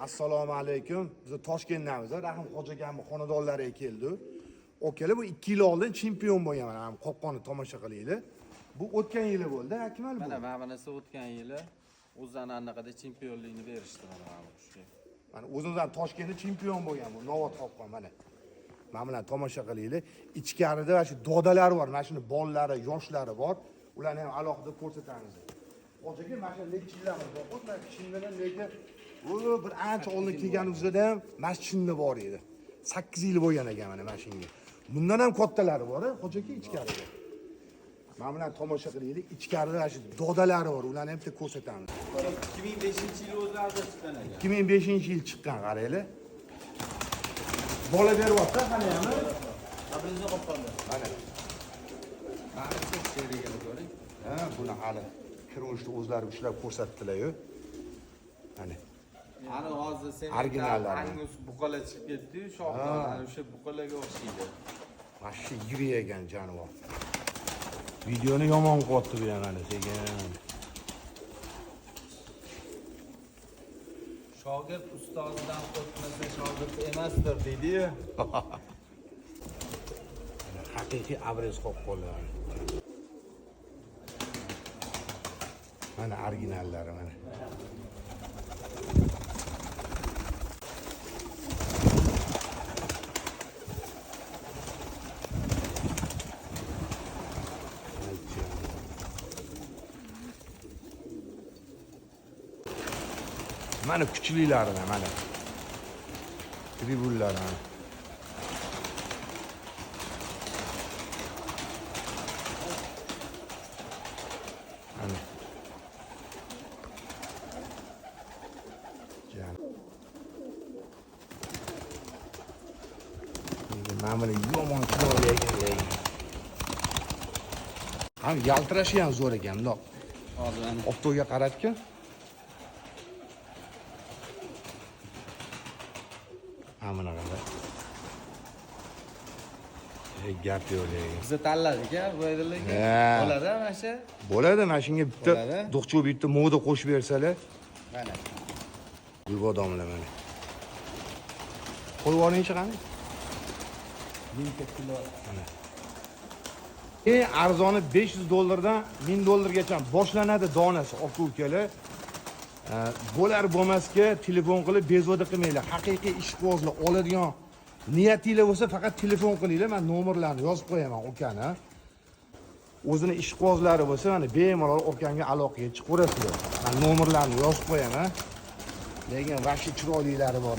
Assalomu alaykum. Biz Toshkentdamiz. Rahim Xo'jaganmi xonadonlariga keldi. Okalar bu 2 yil oldin chempion bo'lgan. Ham qo'qqonni tomosha qilaylik. Bu o'tgan yili bo'ldi, Akmal bu. Mana bunisi o'tgan yili o'zlari anaqada chempionlikni berishdi mana bu qushga. Mana o'zimizdan Toshkentda chempion bo'lgan bu Novot qo'qqon mana. Mana bilan tomosha qilaylik. Ichkarida mana shu dodalari bor, mana shuni bolalari, yoshlari bor. Ularni ham alohida ko'rsatamiz. Xo'jaga mana shu necha yillarimiz bor. Mana chindan lekin u bir ancha oldin kelganimizda ham mana shunda bor edi. 8 yil bo'lgan ekan mana shunga. Bundan ham kattalari bor, Xo'jaga ichkarida. Mana bilan tomosha qilaylik. Ichkarida mana shu dodalari bor. Ularni ham bitta ko'rsatamiz. 2005-yil o'zlarida chiqqan ekan. 2005-yil chiqqan qaranglar. Bola beryapti qani ham. Tabrizni qo'qqonda. Mana. Mana shu seriyaga ko'ring. Ha, buni hali kirishni o'zlari ushlab ko'rsatdilar-yu. Mana. Ana hozir sen originallar. Angus buqalar chiqib ketdi-yu, shoxdan ana o'sha buqalarga o'xshaydi. Mana shu yiri ekan jonivor. Videoni yomon qo'yibdi bu ham mana sekin. Shogird ustozidan qo'rqmasa shogird emasdir deydi-yu. Haqiqiy abrez qo'qqonlar. Mana originallari mana. Mana kuchlilari mana. Tribullar mana. Mana. Jan. Mana buni yomon chiroyli. Ham yaltirashi ham zo'r ekan, bundoq. Hozir mana Optoga qaratki. Mana qara. Gap yo'q. bizni tanladik-a, bu yerlarga. Bo'ladi mana shu. Bo'ladi, mana shunga bitta Bo'ladi. do'qchi bitta moda qo'shib bersalar. Mana. Bu odamlar mana. Qo'yib olingchi qani? 1000 kilo. Mana. Eng arzoni $500 dan $1000 boshlanadi donasi, aka-ukalar. Bo'lar bo'lmasga telefon qilib bezovta qilmanglar. Haqiqiy ishqibozlar oladigan niyatinglar bo'lsa faqat telefon qilinglar. Men nomerlarni yozib qo'yaman ukani. O'zini ishqibozlari bo'lsa, mana bemalol ukanga aloqaga chiqaverasizlar. Men nomerlarni yozib qo'yaman. Lekin vashi chiroylilari bor.